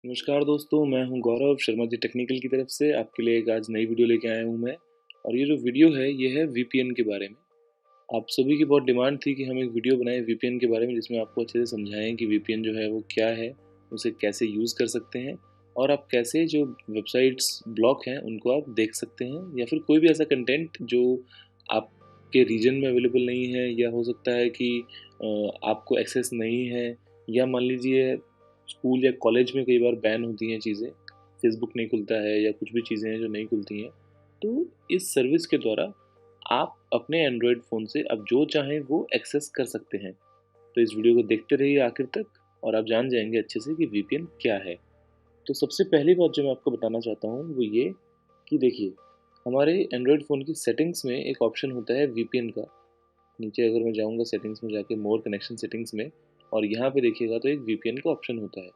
नमस्कार दोस्तों, मैं हूं गौरव शर्मा जी टेक्निकल की तरफ से आपके लिए एक आज नई वीडियो लेके आया हूं मैं। और ये जो वीडियो है ये है वीपीएन के बारे में। आप सभी की बहुत डिमांड थी कि हम एक वीडियो बनाएं वीपीएन के बारे में जिसमें आपको अच्छे से समझाएं कि वीपीएन जो है वो क्या है, उसे कैसे यूज़ कर सकते हैं और आप कैसे जो वेबसाइट्स ब्लॉक हैं उनको आप देख सकते हैं या फिर कोई भी ऐसा कंटेंट जो आपके रीजन में अवेलेबल नहीं है या हो सकता है कि आपको एक्सेस नहीं है, या मान लीजिए स्कूल या कॉलेज में कई बार बैन होती हैं चीज़ें, फेसबुक नहीं खुलता है या कुछ भी चीज़ें हैं जो नहीं खुलती हैं। तो इस सर्विस के द्वारा आप अपने एंड्रॉयड फ़ोन से अब जो चाहें वो एक्सेस कर सकते हैं। तो इस वीडियो को देखते रहिए आखिर तक और आप जान जाएंगे अच्छे से कि वीपीएन क्या है। तो सबसे पहली बात जो मैं आपको बताना चाहता हूँ वो ये कि देखिए, हमारे एंड्रॉयड फ़ोन की सेटिंग्स में एक ऑप्शन होता है वीपीएन का। नीचे अगर मैं जाऊँगा सेटिंग्स में जाके मोर कनेक्शन सेटिंग्स में, और यहाँ पे देखिएगा तो एक वीपीएन का ऑप्शन होता है।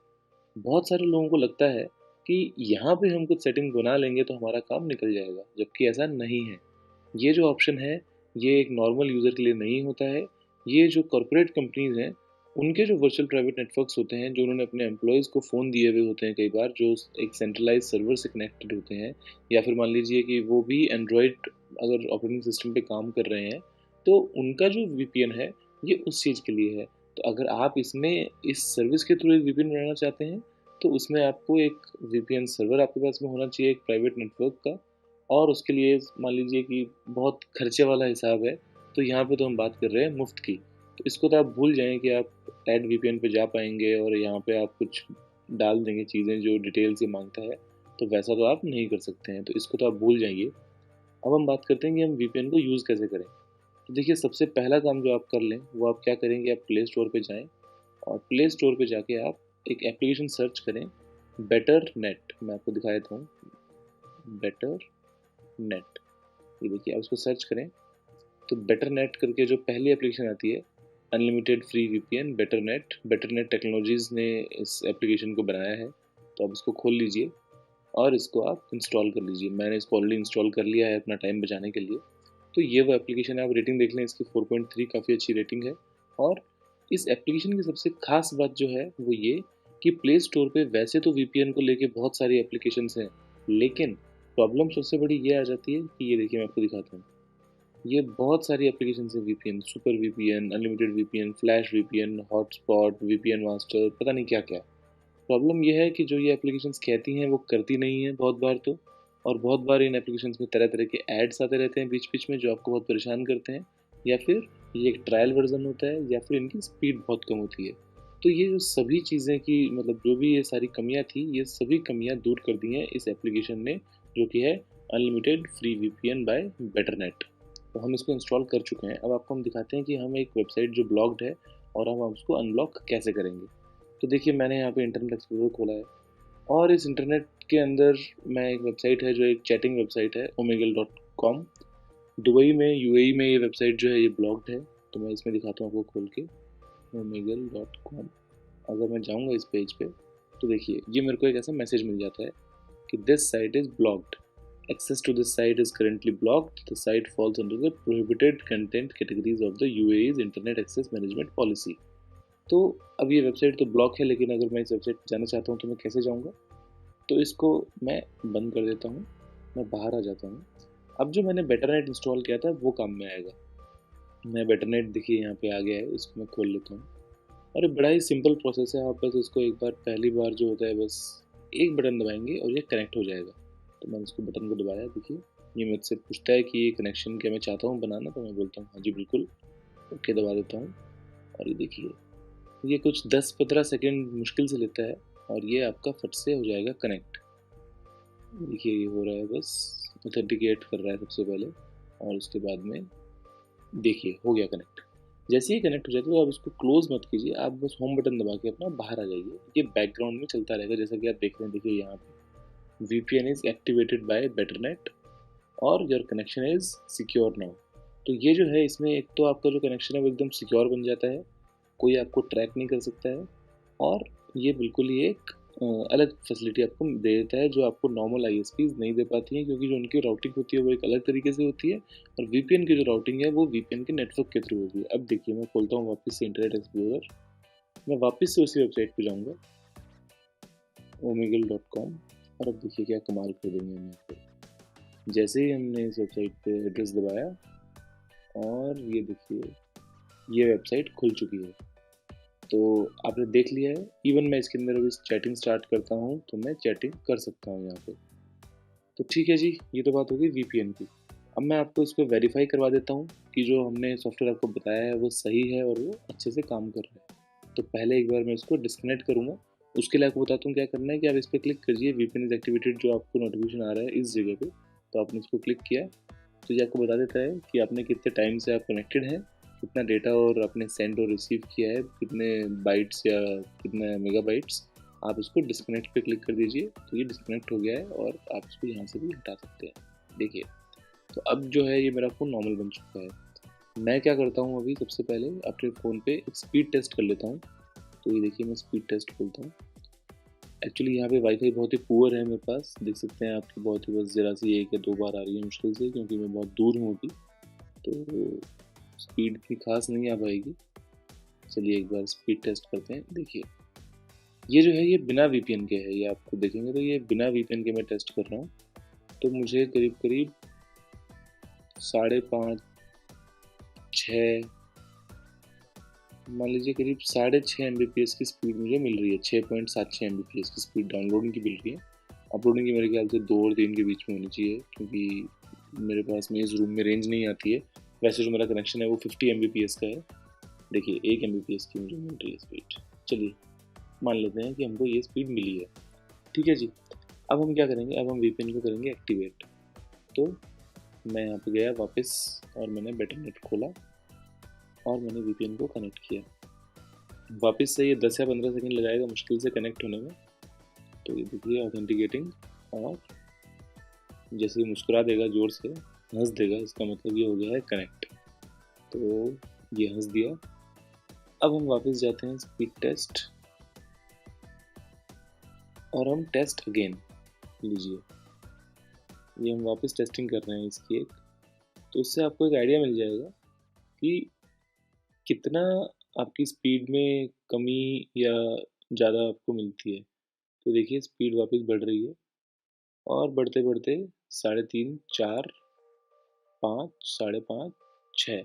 बहुत सारे लोगों को लगता है कि यहाँ पे हम कुछ सेटिंग बना लेंगे तो हमारा काम निकल जाएगा, जबकि ऐसा नहीं है। ये जो ऑप्शन है ये एक नॉर्मल यूज़र के लिए नहीं होता है। ये जो कॉर्पोरेट कंपनीज़ हैं उनके जो वर्चुअल प्राइवेट नेटवर्क्स होते हैं, जो उन्होंने अपने एम्प्लॉयज़ को फ़ोन दिए हुए होते हैं कई बार, जो एक सेंट्रलाइज सर्वर से कनेक्टेड होते हैं, या फिर मान लीजिए कि वो भी एंड्रॉयड अगर ऑपरेटिंग सिस्टम पे काम कर रहे हैं, तो उनका जो वीपीएन है ये उस चीज़ के लिए है। तो अगर आप इसमें इस सर्विस के थ्रू एक वीपीएन बनाना चाहते हैं तो उसमें आपको एक वीपीएन सर्वर आपके पास में होना चाहिए, एक प्राइवेट नेटवर्क का। और उसके लिए मान लीजिए कि बहुत खर्चे वाला हिसाब है, तो यहाँ पे तो हम बात कर रहे हैं मुफ्त की। तो इसको तो आप भूल जाएं कि आप ऐड वीपीएन पे जा पाएंगे और यहाँ पे आप कुछ डाल देंगे चीज़ें जो डिटेल से मांगता है, तो वैसा तो आप नहीं कर सकते हैं, तो इसको तो आप भूल जाइए। अब हम बात करते हैं कि हम वीपीएन को यूज़ कैसे करें। तो देखिए, सबसे पहला काम जो आप कर लें वो आप क्या करेंगे, आप प्ले स्टोर पे जाएँ और प्ले स्टोर पे जाके आप एक एप्लीकेशन सर्च करें, बेटर नेट। मैं आपको दिखा देता हूँ, बेटर नेट। ये देखिए, आप उसको सर्च करें तो बेटर नेट करके जो पहली एप्लीकेशन आती है, unlimited free VPN better net technologies ने इस एप्लीकेशन को बनाया है। तो आप इसको खोल लीजिए और इसको आप इंस्टॉल कर लीजिए। मैंने इसको ऑलरेडी इंस्टॉल कर लिया है अपना टाइम बचाने के लिए। तो ये वो एप्लीकेशन है, आप रेटिंग देख लें इसकी 4.3 काफ़ी अच्छी रेटिंग है। और इस एप्लीकेशन की सबसे खास बात जो है वो ये कि प्ले स्टोर पे वैसे तो वीपीएन को लेके बहुत सारी एप्लीकेशंस हैं, लेकिन प्रॉब्लम सबसे बड़ी ये आ जाती है कि ये देखिए, मैं आपको दिखाता हूँ। ये बहुत सारी एप्लीकेशंस हैं VPN, super VPN, unlimited VPN, flash VPN, hotspot, VPN master, पता नहीं क्या क्या। प्रॉब्लम ये है कि जो ये एप्लीकेशंस कहती हैं वो करती नहीं हैं बहुत बार तो। और बहुत बार इन एप्लीकेशंस में तरह तरह के एड्स आते रहते हैं बीच बीच में, जो आपको बहुत परेशान करते हैं। या फिर ये एक ट्रायल वर्जन होता है, या फिर इनकी स्पीड बहुत कम होती है। तो ये जो सभी चीज़ें की मतलब जो भी ये सारी कमियां थी, ये सभी कमियां दूर कर दी हैं इस एप्लीकेशन ने, जो कि है अनलिमिटेड फ्री वीपीएन बाय बेटरनेट। तो हम इसको इंस्टॉल कर चुके हैं। अब आपको हम दिखाते हैं कि हम एक वेबसाइट जो ब्लॉक्ड है और हम उसको अनब्लॉक कैसे करेंगे। तो देखिए, मैंने यहाँ पे इंटरनेट एक्सप्लोरर खोला है और इस इंटरनेट के अंदर मैं एक वेबसाइट है जो एक चैटिंग वेबसाइट है, omegle.com। दुबई में, यूएई में ये वेबसाइट जो है ये ब्लॉक्ड है। तो मैं इसमें दिखाता हूँ आपको खोल के, omegle.com। अगर मैं जाऊँगा इस पेज पे तो देखिए, ये मेरे को एक ऐसा मैसेज मिल जाता है कि this site is blocked, access to this site is currently blocked, the site falls under the prohibited content categories of the UAE's internet access management policy। तो अब ये वेबसाइट तो ब्लॉक है, लेकिन अगर मैं इस वेबसाइट पर जाना चाहता हूँ तो मैं कैसे जाऊँगा। तो इसको मैं बंद कर देता हूँ, मैं बाहर आ जाता हूँ। अब जो मैंने बेटरनेट इंस्टॉल किया था वो काम में आएगा। मैं बेटरनेट देखिए यहाँ पे आ गया है, इसको मैं खोल लेता हूँ। और ये बड़ा ही सिंपल प्रोसेस है, आप बस इसको एक बार, पहली बार जो होता है बस एक बटन दबाएंगे और ये कनेक्ट हो जाएगा। तो मैंने इसको बटन को दबाया, देखिए ये मुझसे पूछता है कि ये कनेक्शन क्या मैं चाहता हूँ बनाना, तो मैं बोलता हूँ हाँ जी बिल्कुल, ओके दबा देता हूँ। और ये देखिए, ये कुछ 10-15 सेकेंड मुश्किल से लेता है और ये आपका फट से हो जाएगा कनेक्ट। देखिए ये हो रहा है, बस ऑथेंटिकेट कर रहा है सबसे पहले और उसके बाद में देखिए हो गया कनेक्ट। जैसे ही कनेक्ट हो जाता है तो आप इसको क्लोज मत कीजिए, आप बस होम बटन दबा के अपना बाहर आ जाइए। ये बैकग्राउंड में चलता रहेगा जैसा कि आप देख रहे हैं। देखिए यहाँ पे VPN इज एक्टिवेटेड बाय बेटरनेट और your connection is secure now. तो ये जो है, इसमें एक तो आपका जो कनेक्शन है वो एकदम सिक्योर बन जाता है, कोई आपको ट्रैक नहीं कर सकता है। और ये बिल्कुल ही एक अलग फैसिलिटी आपको दे देता है जो आपको नॉर्मल ISPs नहीं दे पाती हैं, क्योंकि जो उनकी राउटिंग होती है वो एक अलग तरीके से होती है और VPN की जो राउटिंग है वो VPN के नेटवर्क के थ्रू होती है। अब देखिए, मैं खोलता हूँ वापस से इंटरनेट एक्सप्लोरर, मैं वापस से उसी वेबसाइट पे जाऊँगा omegle.com। और अब देखिए क्या कमाल कर देंगे हम यहाँ पे। जैसे ही हमने इस वेबसाइट पे एड्रेस दबाया और ये देखिए ये वेबसाइट खुल चुकी है। तो आपने देख लिया है। इवन मैं इसके अंदर अभी चैटिंग स्टार्ट करता हूँ तो मैं चैटिंग कर सकता हूँ यहाँ पे। तो ठीक है जी, ये तो बात हो गई वीपीएन की। अब मैं आपको इसको वेरीफाई करवा देता हूँ कि जो हमने सॉफ्टवेयर आपको बताया है वो सही है और वो अच्छे से काम कर रहा है। तो पहले एक बार मैं इसको डिस्कनेक्ट करूँगा। उसके लिए आपको बताता हूँ क्या करना है कि आप इस पर क्लिक करिए, वीपीएन इज एक्टिवेटेड, जो आपको नोटिफिकेशन आ रहा है इस जगह पे। तो आपने इसको क्लिक किया तो ये आपको बता देता है कि आपने कितने टाइम से आप कनेक्टेड हैं, कितना डेटा और आपने सेंड और रिसीव किया है, कितने बाइट्स या कितने मेगाबाइट्स। आप इसको डिस्कनेक्ट पे क्लिक कर दीजिए तो ये डिस्कनेक्ट हो गया है और आप इसको यहाँ से भी हटा सकते हैं। देखिए तो अब जो है ये मेरा फ़ोन नॉर्मल बन चुका है। मैं क्या करता हूँ अभी सबसे पहले अपने फ़ोन पे एक स्पीड टेस्ट कर लेता हूँ। तो ये देखिए मैं स्पीड टेस्ट खोलता हूँ। एक्चुअली यहाँ पे वाईफाई बहुत ही पुअर है मेरे पास, देख सकते हैं आपकी बहुत ही बस ज़रा सी 1 या 2 बार आ रही है मुश्किल से, क्योंकि मैं बहुत दूर हूँ अभी। तो स्पीड की खास नहीं आ पाएगी। चलिए एक बार स्पीड टेस्ट करते हैं। देखिए ये जो है ये बिना वीपीएन के है, ये आपको देखेंगे तो ये बिना वीपीएन के मैं टेस्ट कर रहा हूँ। तो मुझे करीब करीब 5.5 6 मान लीजिए करीब 6.5 MBPS की स्पीड मुझे मिल रही है। 6.76 MBPS की स्पीड डाउनलोडिंग की मिल रही है। अपलोडिंग की मेरे ख्याल से 2 और 3 के बीच में होनी चाहिए, क्योंकि मेरे पास में इस रूम में रेंज नहीं आती है। वैसे जो मेरा कनेक्शन है वो 50 MBPS का है। देखिए 1 MBPS की मुझे मिल रही है स्पीड। चलिए मान लेते हैं कि हमको ये स्पीड मिली है। ठीक है जी। अब हम क्या करेंगे, अब हम वीपीएन को करेंगे एक्टिवेट। तो मैं यहाँ पे गया वापस और मैंने बेटरनेट खोला और मैंने वीपीएन को कनेक्ट किया। वापस से ये 10 या 15 सेकंड लगाएगा मुश्किल से कनेक्ट होने में। तो ये देखिए ऑथेंटिकेटिंग, और जैसे ही मुस्कुरा देगा, जोर से हंस देगा, इसका मतलब ये हो गया है कनेक्ट। तो ये हंस दिया। अब हम वापस जाते हैं स्पीड टेस्ट और हम टेस्ट अगेन लीजिए। ये हम वापस टेस्टिंग कर रहे हैं इसकी एक। तो इससे आपको एक आइडिया मिल जाएगा कि कितना आपकी स्पीड में कमी या ज़्यादा आपको मिलती है। तो देखिए स्पीड वापस बढ़ रही है और बढ़ते बढ़ते 3.5 4 5 5.5 6।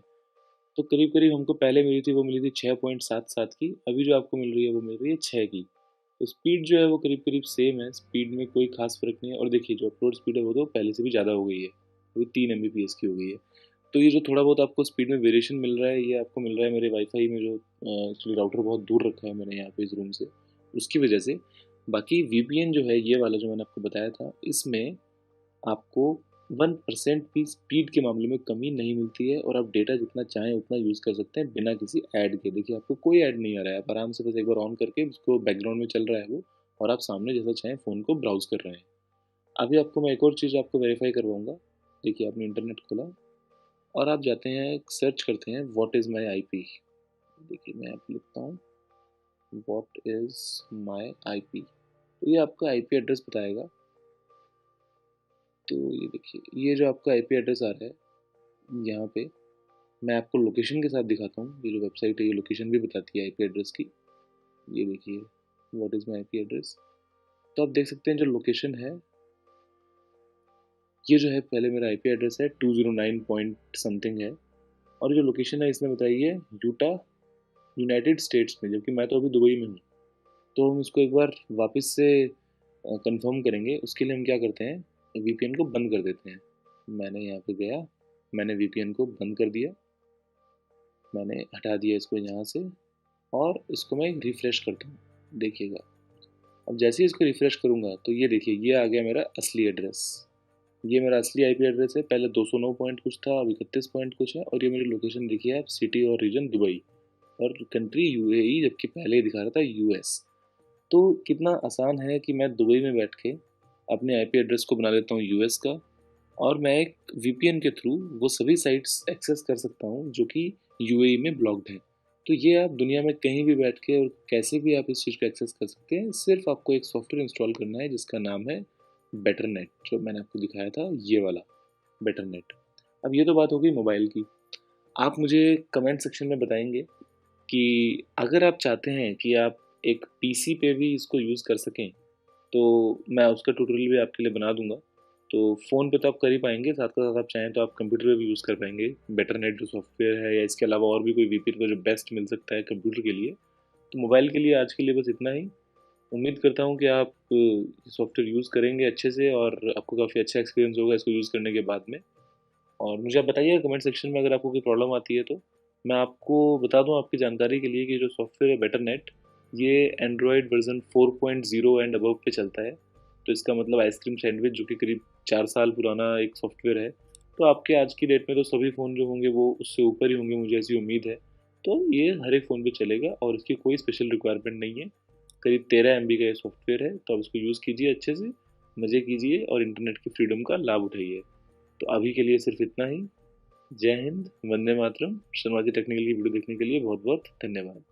तो करीब करीब हमको पहले मिली थी वो मिली थी 6.77 की, अभी जो आपको मिल रही है वो मिल रही है 6 की। तो स्पीड जो है वो करीब करीब सेम है, स्पीड में कोई खास फर्क नहीं है। और देखिए जो अपलोड स्पीड है वो तो पहले से भी ज़्यादा हो गई है, वो 3 MBPS की हो गई है। तो ये जो थोड़ा बहुत आपको स्पीड में वेरिएशन मिल रहा है, ये आपको मिल रहा है मेरे वाईफाई में, जो एक्चुअली राउटर बहुत दूर रखा है मैंने यहाँ पे इस रूम से, उसकी वजह से। बाकी वीपीएन जो है ये वाला जो मैंने आपको बताया था, इसमें आपको 1% भी स्पीड के मामले में कमी नहीं मिलती है और आप डेटा जितना चाहें उतना यूज़ कर सकते हैं बिना किसी ऐड के। देखिए आपको कोई ऐड नहीं आ रहा है, आप आराम से बस एक बार ऑन करके उसको बैकग्राउंड में चल रहा है वो, और आप सामने जैसा चाहें फ़ोन को ब्राउज़ कर रहे हैं। अभी आपको मैं एक और चीज़ आपको वेरीफाई करवाऊँगा। देखिए आपने इंटरनेट खोला और आप जाते हैं सर्च करते हैं व्हाट इज़ माई IP। देखिए मैं आप लिखता हूँ व्हाट इज़ माई IP। तो ये आपका IP एड्रेस बताएगा। तो ये देखिए ये जो आपका IP एड्रेस आ रहा है यहाँ पे, मैं आपको लोकेशन के साथ दिखाता हूँ। ये जो वेबसाइट है ये लोकेशन भी बताती है IP एड्रेस की। ये देखिए what is my IP address. तो आप देख सकते हैं जो लोकेशन है, ये जो है पहले मेरा IP एड्रेस है 209 पॉइंट समथिंग है, और जो लोकेशन है इसने बताई है यूटा, यूनाइटेड स्टेट्स में, जबकि मैं तो अभी दुबई में हूँ। तो हम इसको एक बार वापस से कंफर्म करेंगे। उसके लिए हम क्या करते हैं, VPN को बंद कर देते हैं। मैंने यहाँ पे गया, मैंने VPN को बंद कर दिया, मैंने हटा दिया इसको यहाँ से, और इसको मैं रिफ़्रेश करता हूँ। देखिएगा अब जैसे ही इसको रिफ़्रेश करूँगा तो ये देखिए ये आ गया मेरा असली एड्रेस। ये मेरा असली IP एड्रेस है। पहले 209 पॉइंट कुछ था, अब 31 पॉइंट कुछ है। और ये मेरी लोकेशन देखिए आप, सिटी और रीजन दुबई, और कंट्री UAE, जबकि पहले ही दिखा रहा था US। तो कितना आसान है कि मैं दुबई में बैठ के अपने IP एड्रेस को बना लेता हूँ US का, और मैं एक VPN के थ्रू वो सभी साइट्स एक्सेस कर सकता हूँ जो कि UAE में ब्लॉक्ड है। तो ये आप दुनिया में कहीं भी बैठ के और कैसे भी आप इस चीज़ को एक्सेस कर सकते हैं। सिर्फ आपको एक सॉफ्टवेयर इंस्टॉल करना है जिसका नाम है बेटरनेट, जो मैंने आपको दिखाया था ये वाला बेटरनेट। अब ये तो बात हो गई मोबाइल की। आप मुझे कमेंट सेक्शन में बताएंगे कि अगर आप चाहते हैं कि आप एक PC पे भी इसको यूज़ कर सकें, तो मैं उसका ट्यूटोरियल भी आपके लिए बना दूंगा। तो फ़ोन पे तो आप कर ही पाएंगे, साथ के साथ आप चाहें तो आप कंप्यूटर पे भी यूज़ कर पाएंगे। बेटर नेट जो सॉफ्टवेयर है, या इसके अलावा और भी कोई वीपीएन का जो बेस्ट मिल सकता है कंप्यूटर के लिए। तो मोबाइल के लिए आज के लिए बस इतना ही। उम्मीद करता हूँ कि आप सॉफ्टवेयर यूज़ करेंगे अच्छे से और आपको काफ़ी अच्छा एक्सपीरियंस होगा इसको यूज़ करने के बाद में। और मुझे आप बताइए कमेंट सेक्शन में अगर आपको कोई प्रॉब्लम आती है तो। मैं आपको बता दूं आपकी जानकारी के लिए कि जो सॉफ्टवेयर है बेटर नेट, ये एंड्रॉयड वर्जन 4.0 एंड अबव पे चलता है। तो इसका मतलब आइसक्रीम सैंडविच जो कि करीब 4 साल पुराना एक सॉफ्टवेयर है, तो आपके आज की डेट में तो सभी फ़ोन जो होंगे वो उससे ऊपर ही होंगे, मुझे ऐसी उम्मीद है। तो ये हर एक फ़ोन पे चलेगा और इसकी कोई स्पेशल रिक्वायरमेंट नहीं है। करीब 13 MB का ये सॉफ्टवेयर है, तो आप इसको यूज़ कीजिए अच्छे से, मज़े कीजिए और इंटरनेट की फ्रीडम का लाभ उठाइए। तो अभी के लिए सिर्फ इतना ही। जय हिंद, वंदे मातरम। शर्मा जी टेक्निकल की वीडियो देखने के लिए बहुत बहुत धन्यवाद।